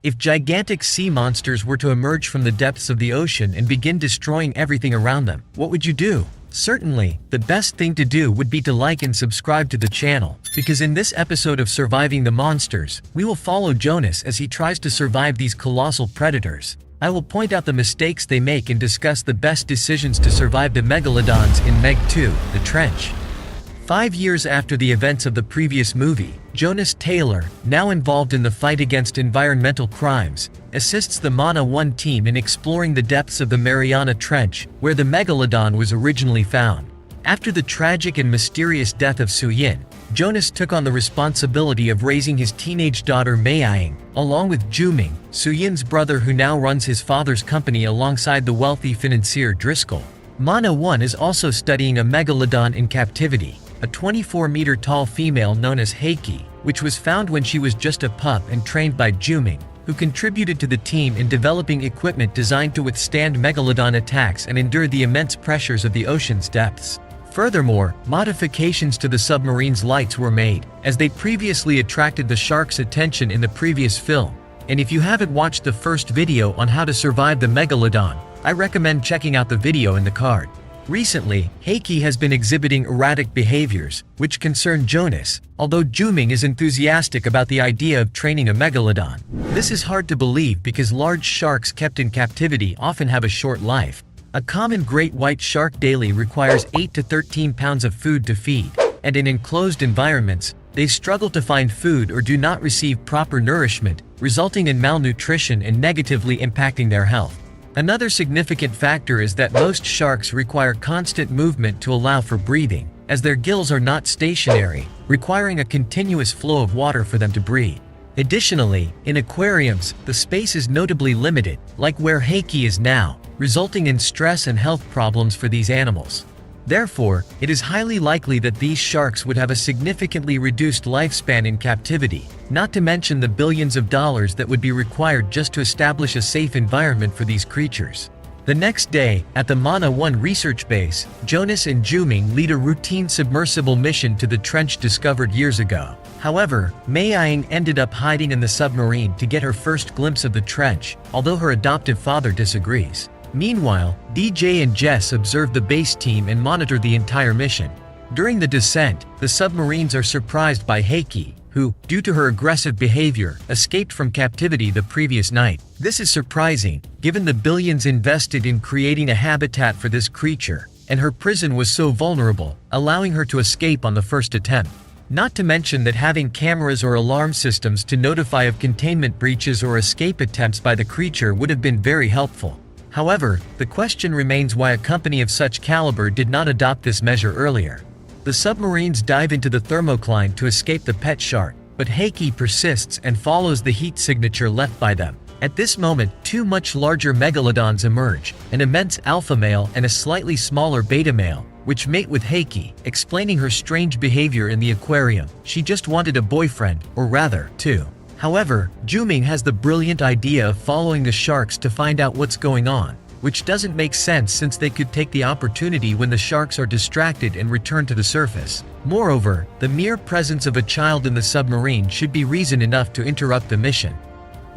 If gigantic sea monsters were to emerge from the depths of the ocean and begin destroying everything around them, what would you do? Certainly, the best thing to do would be to like and subscribe to the channel, because in this episode of Surviving the Monsters, we will follow Jonas as he tries to survive these colossal predators. I will point out the mistakes they make and discuss the best decisions to survive the megalodons in Meg 2, The Trench. 5 years after the events of the previous movie, Jonas Taylor, now involved in the fight against environmental crimes, assists the Mana 1 team in exploring the depths of the Mariana Trench, where the megalodon was originally found. After the tragic and mysterious death of Suyin, Jonas took on the responsibility of raising his teenage daughter Mei, along with Juming, Suyin's brother who now runs his father's company alongside the wealthy financier Driscoll. Mana 1 is also studying a megalodon in captivity, a 24-meter tall female known as Heiki, which was found when she was just a pup and trained by Juming, who contributed to the team in developing equipment designed to withstand megalodon attacks and endure the immense pressures of the ocean's depths. Furthermore, modifications to the submarine's lights were made, as they previously attracted the shark's attention in the previous film. And if you haven't watched the first video on how to survive the megalodon, I recommend checking out the video in the card. Recently, Heiki has been exhibiting erratic behaviors, which concern Jonas, although Juming is enthusiastic about the idea of training a megalodon. This is hard to believe because large sharks kept in captivity often have a short life. A common great white shark daily requires 8 to 13 pounds of food to feed, and in enclosed environments, they struggle to find food or do not receive proper nourishment, resulting in malnutrition and negatively impacting their health. Another significant factor is that most sharks require constant movement to allow for breathing, as their gills are not stationary, requiring a continuous flow of water for them to breathe. Additionally, in aquariums, the space is notably limited, like where Heiki is now, resulting in stress and health problems for these animals. Therefore, it is highly likely that these sharks would have a significantly reduced lifespan in captivity, not to mention the billions of dollars that would be required just to establish a safe environment for these creatures. The next day, at the Mana 1 research base, Jonas and Juming lead a routine submersible mission to the trench discovered years ago. However, Mei ended up hiding in the submarine to get her first glimpse of the trench, although her adoptive father disagrees. Meanwhile, DJ and Jess observe the base team and monitor the entire mission. During the descent, the submarines are surprised by Heiki, who, due to her aggressive behavior, escaped from captivity the previous night. This is surprising, given the billions invested in creating a habitat for this creature, and her prison was so vulnerable, allowing her to escape on the first attempt. Not to mention that having cameras or alarm systems to notify of containment breaches or escape attempts by the creature would have been very helpful. However, the question remains why a company of such caliber did not adopt this measure earlier. The submarines dive into the thermocline to escape the pet shark, but Heiki persists and follows the heat signature left by them. At this moment, two much larger megalodons emerge, an immense alpha male and a slightly smaller beta male, which mate with Heiki, explaining her strange behavior in the aquarium. She just wanted a boyfriend, or rather, two. However, Juming has the brilliant idea of following the sharks to find out what's going on, which doesn't make sense since they could take the opportunity when the sharks are distracted and return to the surface. Moreover, the mere presence of a child in the submarine should be reason enough to interrupt the mission.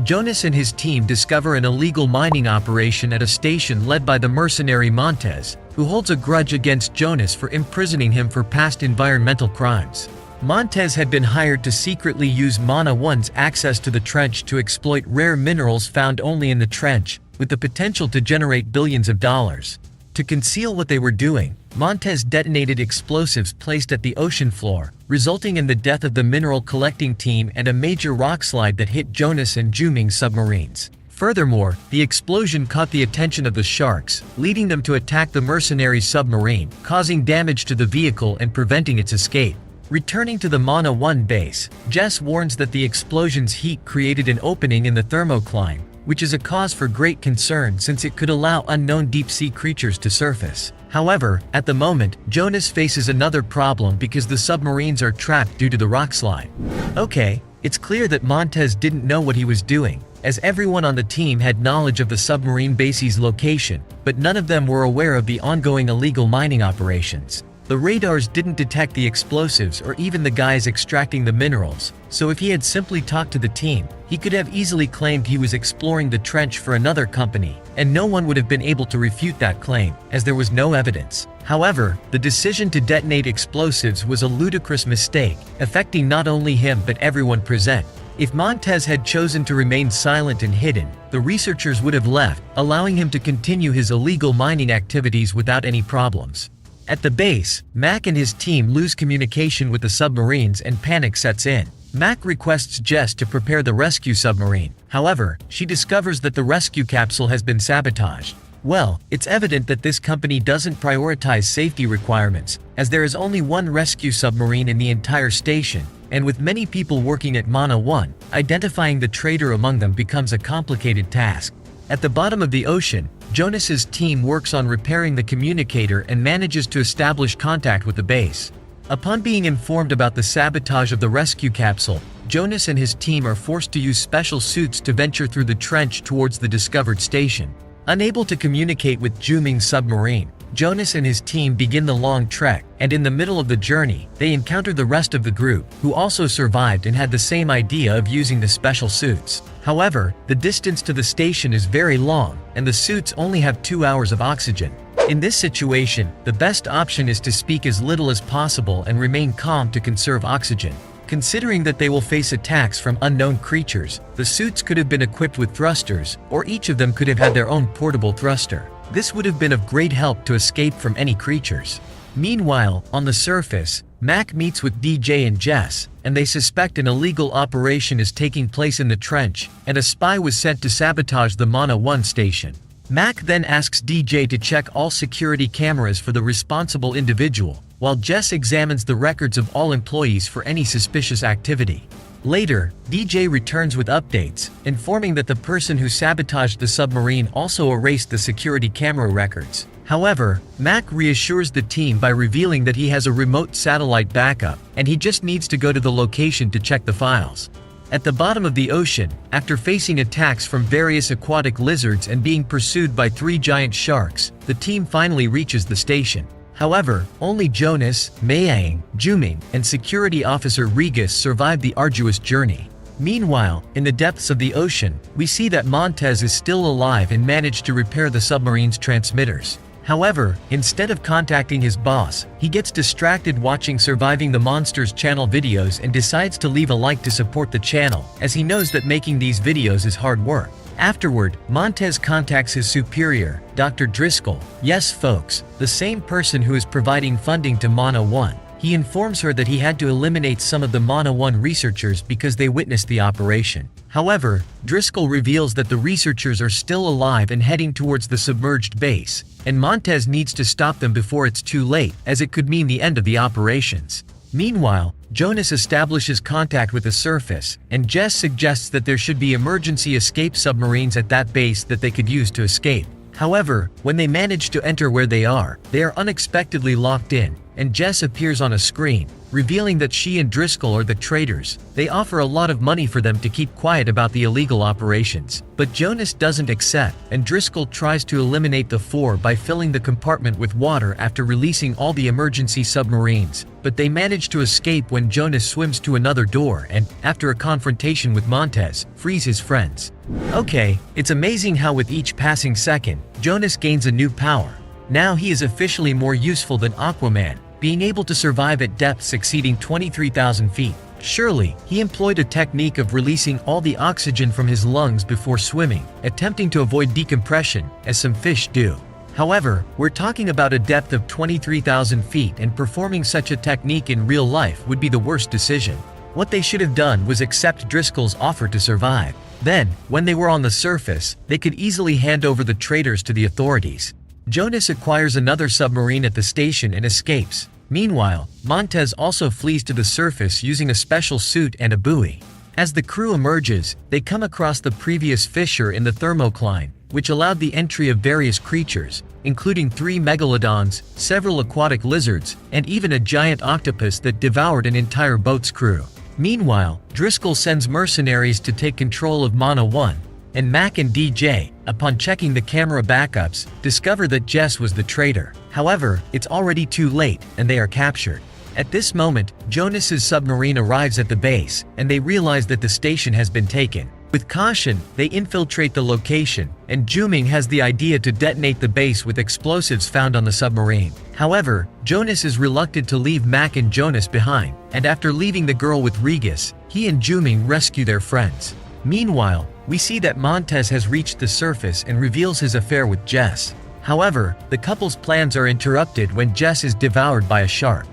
Jonas and his team discover an illegal mining operation at a station led by the mercenary Montez, who holds a grudge against Jonas for imprisoning him for past environmental crimes. Montez had been hired to secretly use Mana 1's access to the trench to exploit rare minerals found only in the trench, with the potential to generate billions of dollars. To conceal what they were doing, Montez detonated explosives placed at the ocean floor, resulting in the death of the mineral collecting team and a major rockslide that hit Jonas and Juming's submarines. Furthermore, the explosion caught the attention of the sharks, leading them to attack the mercenary submarine, causing damage to the vehicle and preventing its escape. Returning to the Mana 1 base, Jess warns that the explosion's heat created an opening in the thermocline, which is a cause for great concern since it could allow unknown deep-sea creatures to surface. However, at the moment, Jonas faces another problem because the submarines are trapped due to the rockslide. Okay, it's clear that Montez didn't know what he was doing, as everyone on the team had knowledge of the submarine base's location, but none of them were aware of the ongoing illegal mining operations. The radars didn't detect the explosives or even the guys extracting the minerals, so if he had simply talked to the team, he could have easily claimed he was exploring the trench for another company, and no one would have been able to refute that claim, as there was no evidence. However, the decision to detonate explosives was a ludicrous mistake, affecting not only him but everyone present. If Montez had chosen to remain silent and hidden, the researchers would have left, allowing him to continue his illegal mining activities without any problems. At the base, Mac and his team lose communication with the submarines and panic sets in. Mac requests Jess to prepare the rescue submarine. However, she discovers that the rescue capsule has been sabotaged. Well, it's evident that this company doesn't prioritize safety requirements, as there is only one rescue submarine in the entire station, and with many people working at Mana 1, identifying the traitor among them becomes a complicated task. At the bottom of the ocean, Jonas's team works on repairing the communicator and manages to establish contact with the base. Upon being informed about the sabotage of the rescue capsule, Jonas and his team are forced to use special suits to venture through the trench towards the discovered station. Unable to communicate with Juming's submarine, Jonas and his team begin the long trek, and in the middle of the journey, they encounter the rest of the group, who also survived and had the same idea of using the special suits. However, the distance to the station is very long, and the suits only have 2 hours of oxygen. In this situation, the best option is to speak as little as possible and remain calm to conserve oxygen. Considering that they will face attacks from unknown creatures, the suits could have been equipped with thrusters, or each of them could have had their own portable thruster. This would have been of great help to escape from any creatures. Meanwhile, on the surface, Mac meets with DJ and Jess, and they suspect an illegal operation is taking place in the trench, and a spy was sent to sabotage the Mana 1 station. Mac then asks DJ to check all security cameras for the responsible individual, while Jess examines the records of all employees for any suspicious activity. Later, DJ returns with updates, informing that the person who sabotaged the submarine also erased the security camera records. However, Mac reassures the team by revealing that he has a remote satellite backup, and he just needs to go to the location to check the files. At the bottom of the ocean, after facing attacks from various aquatic lizards and being pursued by 3 giant sharks, the team finally reaches the station. However, only Jonas, Mayang, Juming, and security officer Regis survived the arduous journey. Meanwhile, in the depths of the ocean, we see that Montez is still alive and managed to repair the submarine's transmitters. However, instead of contacting his boss, he gets distracted watching Surviving the Monsters channel videos and decides to leave a like to support the channel, as he knows that making these videos is hard work. Afterward, Montez contacts his superior, Dr. Driscoll. Yes folks, the same person who is providing funding to Mana 1. He informs her that he had to eliminate some of the Mana 1 researchers because they witnessed the operation. However, Driscoll reveals that the researchers are still alive and heading towards the submerged base, and Montez needs to stop them before it's too late, as it could mean the end of the operations. Meanwhile, Jonas establishes contact with the surface, and Jess suggests that there should be emergency escape submarines at that base that they could use to escape. However, when they manage to enter where they are unexpectedly locked in, and Jess appears on a screen, revealing that she and Driscoll are the traitors. They offer a lot of money for them to keep quiet about the illegal operations, but Jonas doesn't accept, and Driscoll tries to eliminate the 4 by filling the compartment with water after releasing all the emergency submarines, but they manage to escape when Jonas swims to another door and, after a confrontation with Montez, frees his friends. Okay, it's amazing how with each passing second, Jonas gains a new power. Now he is officially more useful than Aquaman, being able to survive at depths exceeding 23,000 feet. Surely, he employed a technique of releasing all the oxygen from his lungs before swimming, attempting to avoid decompression, as some fish do. However, we're talking about a depth of 23,000 feet, and performing such a technique in real life would be the worst decision. What they should have done was accept Driscoll's offer to survive. Then, when they were on the surface, they could easily hand over the traitors to the authorities. Jonas acquires another submarine at the station and escapes. Meanwhile, Montez also flees to the surface using a special suit and a buoy. As the crew emerges, they come across the previous fissure in the thermocline, which allowed the entry of various creatures, including 3 megalodons, several aquatic lizards, and even a giant octopus that devoured an entire boat's crew. Meanwhile, Driscoll sends mercenaries to take control of Mana 1, and Mac and DJ, upon checking the camera backups, discover that Jess was the traitor. However, it's already too late, and they are captured. At this moment, Jonas's submarine arrives at the base, and they realize that the station has been taken. With caution, they infiltrate the location, and Juming has the idea to detonate the base with explosives found on the submarine. However, Jonas is reluctant to leave Mac and Jonas behind, and after leaving the girl with Regis, he and Juming rescue their friends. Meanwhile, we see that Montez has reached the surface and reveals his affair with Jess. However, the couple's plans are interrupted when Jess is devoured by a shark.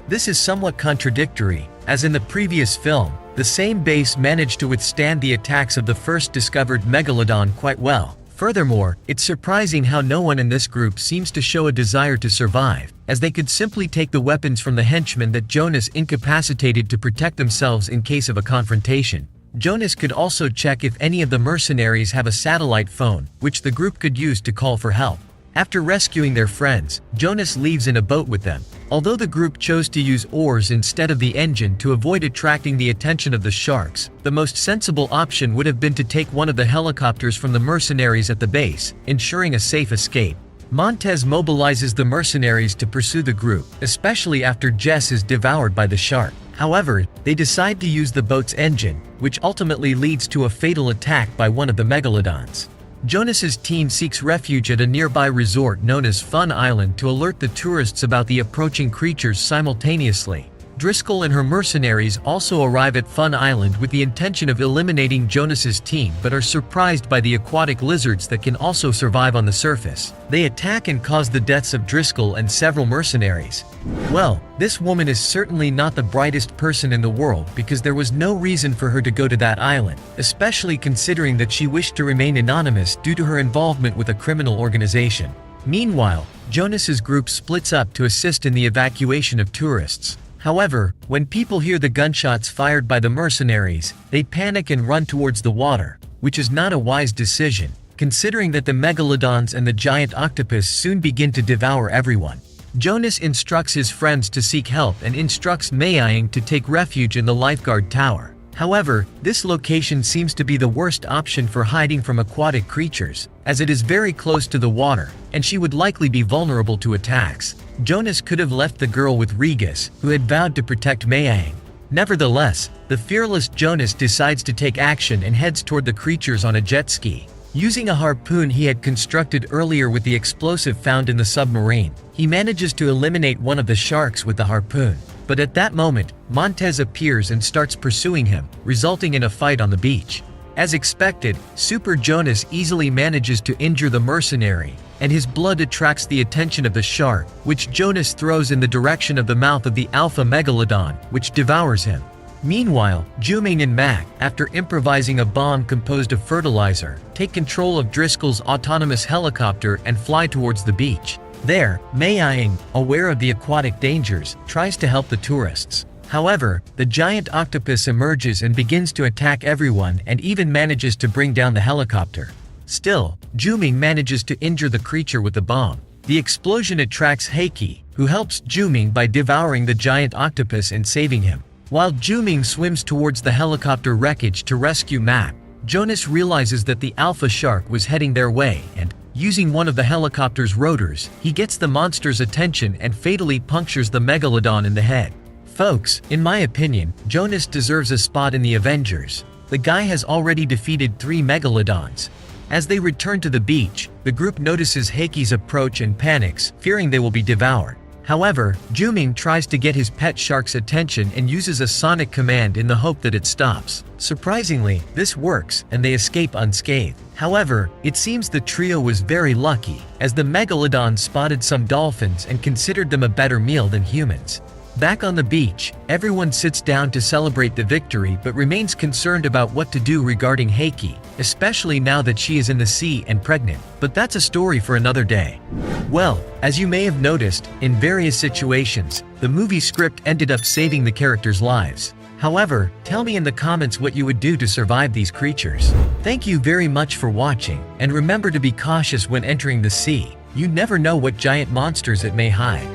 This is somewhat contradictory, as in the previous film, the same base managed to withstand the attacks of the first discovered megalodon quite well. Furthermore, it's surprising how no one in this group seems to show a desire to survive, as they could simply take the weapons from the henchmen that Jonas incapacitated to protect themselves in case of a confrontation. Jonas could also check if any of the mercenaries have a satellite phone, which the group could use to call for help. After rescuing their friends, Jonas leaves in a boat with them. Although the group chose to use oars instead of the engine to avoid attracting the attention of the sharks, the most sensible option would have been to take one of the helicopters from the mercenaries at the base, ensuring a safe escape. Montez mobilizes the mercenaries to pursue the group, especially after Jess is devoured by the shark. However, they decide to use the boat's engine, which ultimately leads to a fatal attack by one of the megalodons. Jonas's team seeks refuge at a nearby resort known as Fun Island to alert the tourists about the approaching creatures simultaneously. Driscoll and her mercenaries also arrive at Fun Island with the intention of eliminating Jonas's team but are surprised by the aquatic lizards that can also survive on the surface. They attack and cause the deaths of Driscoll and several mercenaries. Well, this woman is certainly not the brightest person in the world because there was no reason for her to go to that island, especially considering that she wished to remain anonymous due to her involvement with a criminal organization. Meanwhile, Jonas's group splits up to assist in the evacuation of tourists. However, when people hear the gunshots fired by the mercenaries, they panic and run towards the water, which is not a wise decision, considering that the megalodons and the giant octopus soon begin to devour everyone. Jonas instructs his friends to seek help and instructs Mayang to take refuge in the lifeguard tower. However, this location seems to be the worst option for hiding from aquatic creatures, as it is very close to the water, and she would likely be vulnerable to attacks. Jonas could have left the girl with Regis, who had vowed to protect Mayang. Nevertheless, the fearless Jonas decides to take action and heads toward the creatures on a jet ski. Using a harpoon he had constructed earlier with the explosive found in the submarine, he manages to eliminate one of the sharks with the harpoon. But at that moment, Montez appears and starts pursuing him, resulting in a fight on the beach. As expected, Super Jonas easily manages to injure the mercenary, and his blood attracts the attention of the shark, which Jonas throws in the direction of the mouth of the alpha megalodon, which devours him. Meanwhile, Juming and Mac, after improvising a bomb composed of fertilizer, take control of Driscoll's autonomous helicopter and fly towards the beach. There, Mayang, aware of the aquatic dangers, tries to help the tourists. However, the giant octopus emerges and begins to attack everyone and even manages to bring down the helicopter. Still, Juming manages to injure the creature with the bomb. The explosion attracts Heiki, who helps Juming by devouring the giant octopus and saving him. While Juming swims towards the helicopter wreckage to rescue Mac, Jonas realizes that the alpha shark was heading their way and, using one of the helicopter's rotors, he gets the monster's attention and fatally punctures the megalodon in the head. Folks, in my opinion, Jonas deserves a spot in the Avengers. The guy has already defeated 3 megalodons. As they return to the beach, the group notices Heiki's approach and panics, fearing they will be devoured. However, Juming tries to get his pet shark's attention and uses a sonic command in the hope that it stops. Surprisingly, this works, and they escape unscathed. However, it seems the trio was very lucky, as the megalodon spotted some dolphins and considered them a better meal than humans. Back on the beach, everyone sits down to celebrate the victory but remains concerned about what to do regarding Heiki, especially now that she is in the sea and pregnant. But that's a story for another day. Well, as you may have noticed, in various situations, the movie script ended up saving the characters' lives. However, tell me in the comments what you would do to survive these creatures. Thank you very much for watching, and remember to be cautious when entering the sea. You never know what giant monsters it may hide.